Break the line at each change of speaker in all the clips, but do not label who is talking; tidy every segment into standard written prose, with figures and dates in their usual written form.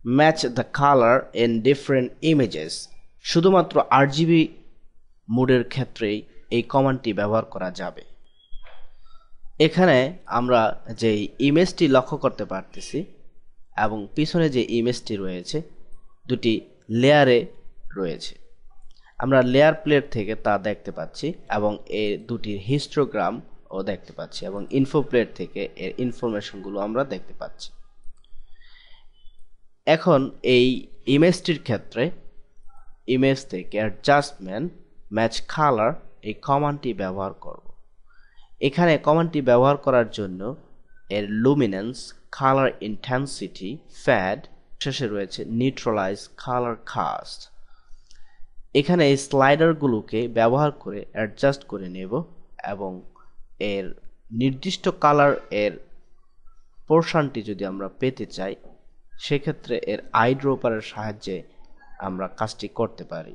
Match the colour in different images. শুধুমাত্র RGB মোডের ক্ষেত্রেই এই কমান্ডটি ব্যবহার করা যাবে। এখানে আমরা যে ইমেজটি লক্ষ্য করতে পারতেছি এবং পিছনে যে ইমেজটি রয়েছে দুটি লেয়ারে রয়েছে। আমরা লেয়ার প্লেট থেকে তা দেখতে পাচ্ছি এবং এই দুটির হিস্টোগ্রাম ও দেখতে পাচ্ছি এবং ইনফো প্লেট থেকে এর ইনফরমেশনগুলো আমরা দেখতে পাচ্ছি। এখন এই ইমেজটির ক্ষেত্রে ইমেজ থেকে অ্যাডজাস্টমেন্ট ম্যাচ কালার এই কমান্ডটি ব্যবহার করব। এখানে কমান্ডটি ব্যবহার করার জন্য এর লুমিনেন্স, কালার ইন্টেন্সিটি, ফ্যাড, শেষে রয়েছে নিউট্রালাইজ কালার কাস্ট। এখানে এই স্লাইডারগুলোকে ব্যবহার করে অ্যাডজাস্ট করে নেব এবং এর নির্দিষ্ট কালার এর পোর্শনটি যদি আমরা পেতে চাই সেক্ষেত্রে এর আইড্রপারের সাহায্যে আমরা কাজটি করতে পারি।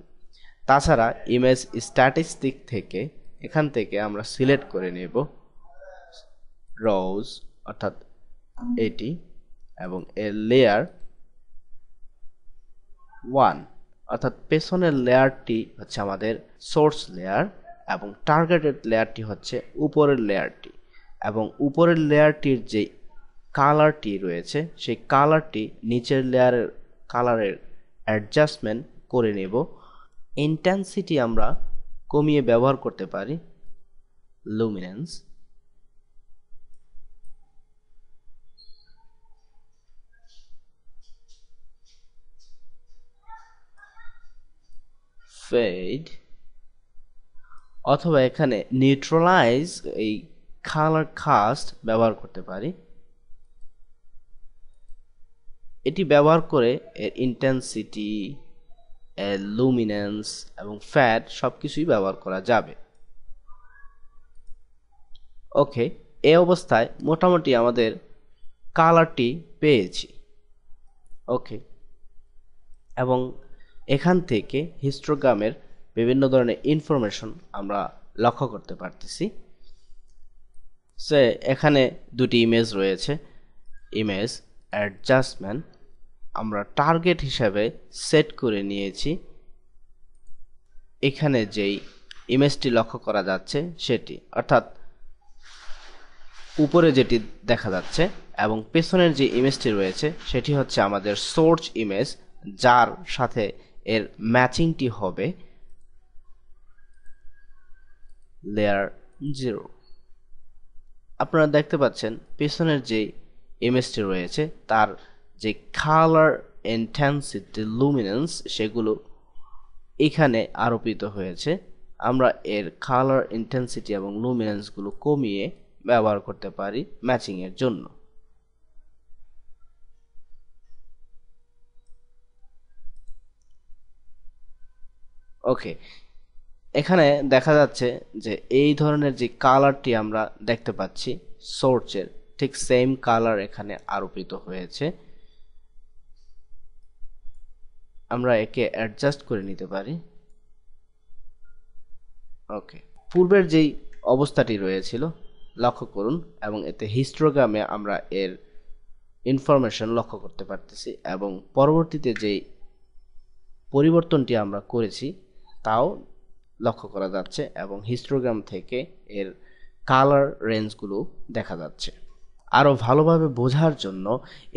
তাছাড়া ইমেজ স্ট্যাটিস্টিক থেকে এখান থেকে আমরা সিলেক্ট করে নেব রোজ অর্থাৎ এটি এবং এর লেয়ার 1 অর্থাৎ পেছনের লেয়ারটি হচ্ছে আমাদের সোর্স লেয়ার এবং টার্গেটেড লেয়ারটি হচ্ছে উপরের লেয়ারটি এবং উপরের লেয়ারটির যে কালারটি রয়েছে সেই কালারটি নিচের লেয়ারের কালারের অ্যাডজাস্টমেন্ট করে নেব। ইন্টেন্সিটি আমরা কমিয়ে ব্যবহার করতে পারি লুমিনেন্স, ফেড অথবা এখানে নিউট্রালাইজ এই কালার কাস্ট ব্যবহার করতে পারি। এটি ব্যবহার করে এর ইন্টেন্সিটি, এর লুমিনেন্স এবং ফ্যাড সবকিছুই ব্যবহার করা যাবে। ওকে, এই অবস্থায় মোটামুটি আমাদের কালারটি পেয়েছি। ওকে, এবং এখান থেকে হিস্টোগ্রামের বিভিন্ন ধরনের ইনফরমেশন আমরা লক্ষ্য করতে পারতেছি। এখানে দুটি ইমেজ রয়েছে। ইমেজ অ্যাডজাস্টমেন্ট আমরা টার্গেট হিসাবে সেট করে নিয়েছি। এখানে যেই ইমেজটি লক্ষ্য করা যাচ্ছে সেটি অর্থাৎ উপরে যেটি দেখা যাচ্ছে এবং পেছনের যে ইমেজটি রয়েছে সেটি হচ্ছে আমাদের সোর্স ইমেজ, যার সাথে এর ম্যাচিংটি হবে লেয়ার 0। আপনারা দেখতে পাচ্ছেন পেছনের যে ইমেজটি রয়েছে তার যে কালার ইন্টেন্সিটি, লুমিনেন্স সেগুলো এখানে আরোপিত হয়েছে। আমরা এর কালার ইন্টেন্সিটি এবং লুমিনেন্সগুলো কমিয়ে ব্যবহার করতে পারি ম্যাচিং এর জন্য। ওকে, এখানে দেখা যাচ্ছে যে এই ধরনের যে কালারটি আমরা দেখতে পাচ্ছি সোর্সের ঠিক সেম কালার এখানে আরোপিত হয়েছে। আমরা একে অ্যাডজাস্ট করে নিতে পারি। ওকে, পূর্বের যেই অবস্থাটি রয়েছিল লক্ষ্য করুন এবং এতে হিস্টোগ্রামে আমরা এর ইনফরমেশন লক্ষ্য করতে পারতেছি এবং পরবর্তীতে যেই পরিবর্তনটি আমরা করেছি তাও লক্ষ্য করা যাচ্ছে এবং হিস্টোগ্রাম থেকে এর কালার রেঞ্জগুলো দেখা যাচ্ছে। আরও ভালোভাবে বোঝার জন্য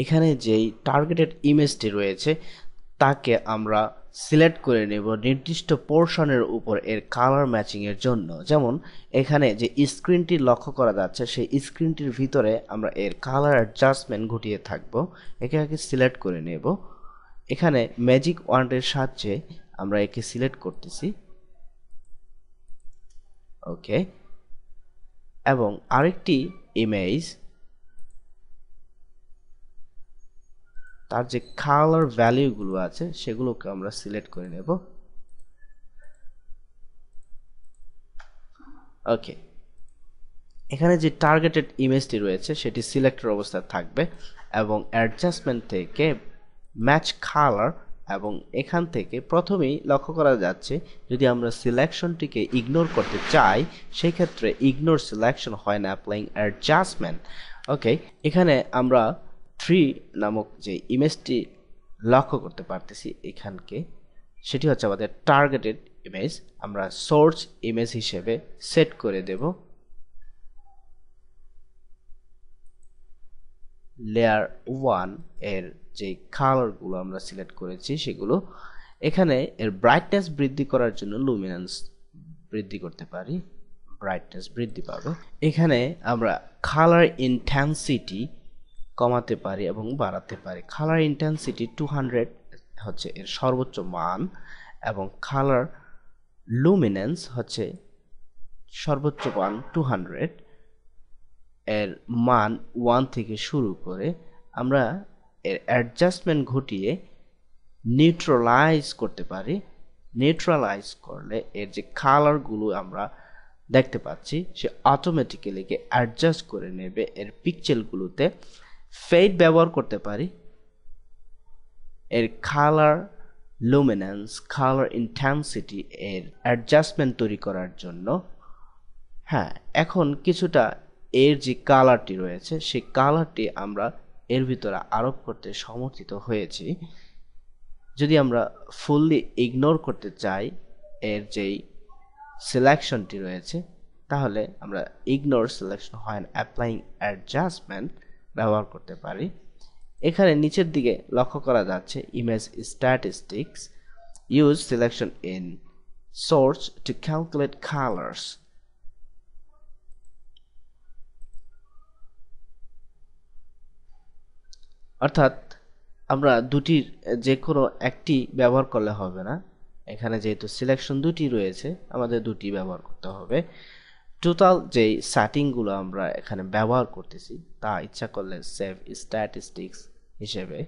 এখানে যেই টার্গেটেড ইমেজটি রয়েছে তাকে আমরা সিলেক্ট করে নেব নির্দিষ্ট পোর্শনের উপর এর কালার ম্যাচিং এর জন্য। যেমন এখানে যে স্ক্রিনটি লক্ষ্য করা যাচ্ছে সেই স্ক্রিনটির ভিতরে আমরা এর কালার অ্যাডজাস্টমেন্ট ঘটিয়ে থাকবো। একে সিলেক্ট করে নেব। এখানে ম্যাজিক ওয়ান্ডের সাহায্যে আমরা একে সিলেক্ট করতেছি। ওকে, এবং আরেকটি ইমেজ তার যে কালার ভ্যালুগুলো আছে সেগুলোকে আমরা সিলেক্ট করে নেব। ওকে, এখানে যে টার্গেটেড ইমেজটি রয়েছে সেটি সিলেক্টের অবস্থায় থাকবে এবং অ্যাডজাস্টমেন্ট থেকে ম্যাচ কালার এবং এখান থেকে প্রথমেই লক্ষ্য করা যাচ্ছে যদি আমরা সিলেকশনটিকে ইগনোর করতে চাই সেই ক্ষেত্রে ইগনোর সিলেকশন হয় না, অ্যাপ্লাইং অ্যাডজাস্টমেন্ট। ওকে, এখানে আমরা 3 নামক যে ইমেজটি লক্ষ্য করতে পারতেছি এখানকে, সেটি হচ্ছে আমাদের টার্গেটেড ইমেজ। আমরা সোর্স ইমেজ হিসেবে সেট করে দেব লেয়ার 1 এর যে কালারগুলো আমরা সিলেক্ট করেছি সেগুলো। এখানে এর ব্রাইটনেস বৃদ্ধি করার জন্য লুমিনেন্স বৃদ্ধি করতে পারি, ব্রাইটনেস বৃদ্ধি পাবে। এখানে আমরা কালার ইন্টেন্সিটি কমাতে পারি এবং বাড়াতে পারি। কালার ইন্টেন্সিটি 200 হচ্ছে এর সর্বোচ্চ মান এবং কালার লুমিনেন্স হচ্ছে সর্বোচ্চ মান 200, এর মান 1 থেকে শুরু করে আমরা এর অ্যাডজাস্টমেন্ট ঘটিয়ে নিউট্রালাইজ করতে পারি। নিউট্রালাইজ করলে এর যে কালারগুলো আমরা দেখতে পাচ্ছি সে অটোমেটিক্যালি অ্যাডজাস্ট করে নেবে এর পিক্সেলগুলোতে। ফেড ব্যবহার করতে পারি এর কালার লুমিনেন্স, কালার ইন্টেন্সিটি এর অ্যাডজাস্টমেন্ট তৈরি করার জন্য। হ্যাঁ, এখন কিছুটা এর যে কালারটি রয়েছে সেই কালারটি আমরা এর ভিতরে আরোপ করতে সমর্থিত হয়েছি। যদি আমরা ফুললি ইগনোর করতে চাই এর যেই সিলেকশনটি রয়েছে, তাহলে আমরা ignore selection when applying adjustment ব্যবহার করতে পারি। এখানে নিচের দিকে লক্ষ্য করা যাচ্ছে image statistics, use selection in source to calculate colours. অর্থাৎ আমরা দুটির যে কোনো একটি ব্যবহার করলে হবে না। এখানে যেহেতু সিলেকশন দুটি রয়েছে, আমাদের দুটি ব্যবহার করতে হবে। টোটাল যেই সেটিংগুলো আমরা এখানে ব্যবহার করতেছি তা ইচ্ছা করলে সেভ স্ট্যাটিস্টিক্স হিসেবে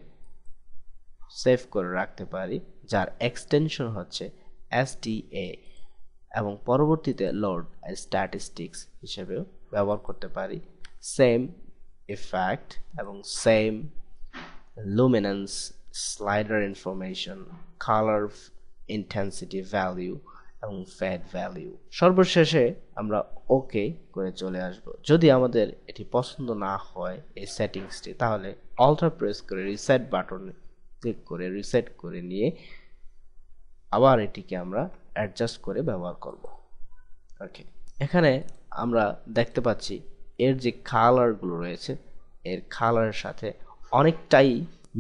সেভ করে রাখতে পারি, যার এক্সটেনশন হচ্ছে STA, এবং পরবর্তীতে লোড স্ট্যাটিস্টিক্স হিসেবেও ব্যবহার করতে পারি। সেম ইফেক্ট এবং same luminance, slider information, colour intensity value এবং ফেড ভ্যালু। সর্বশেষে আমরা ওকে করে চলে আসব। যদি আমাদের এটি পছন্দ না হয় এই সেটিংসটি, তাহলে অল্টার প্রেস করে রিসেট বাটনে ক্লিক করে রিসেট করে নিয়ে আবার এটিকে আমরা অ্যাডজাস্ট করে ব্যবহার করব। ওকে, এখানে আমরা দেখতে পাচ্ছি এর যে কালারগুলো রয়েছে এর কালারের সাথে অনেকটাই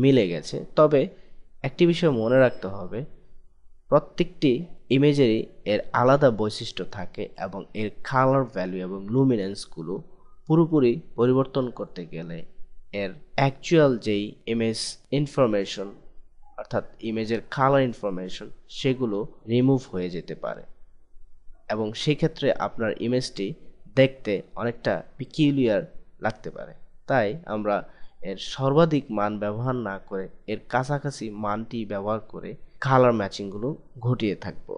মিলে গেছে। তবে একটি বিষয় মনে রাখতে হবে, প্রত্যেকটি ইমেজেরই এর আলাদা বৈশিষ্ট্য থাকে এবং এর কালার ভ্যালু এবং লুমিনেন্সগুলো পুরোপুরি পরিবর্তন করতে গেলে এর অ্যাকচুয়াল যেই ইমেজ ইনফরমেশন, অর্থাৎ ইমেজের কালার ইনফরমেশন, সেগুলো রিমুভ হয়ে যেতে পারে এবং সেক্ষেত্রে আপনার ইমেজটি দেখতে অনেকটা পিকিউলিয়ার লাগতে পারে। তাই আমরা এর সর্বাধিক মান ব্যবহার না করে এর কাছাকাছি মানটি ব্যবহার করে কালার ম্যাচিংগুলো ঘটিয়ে থাকবো।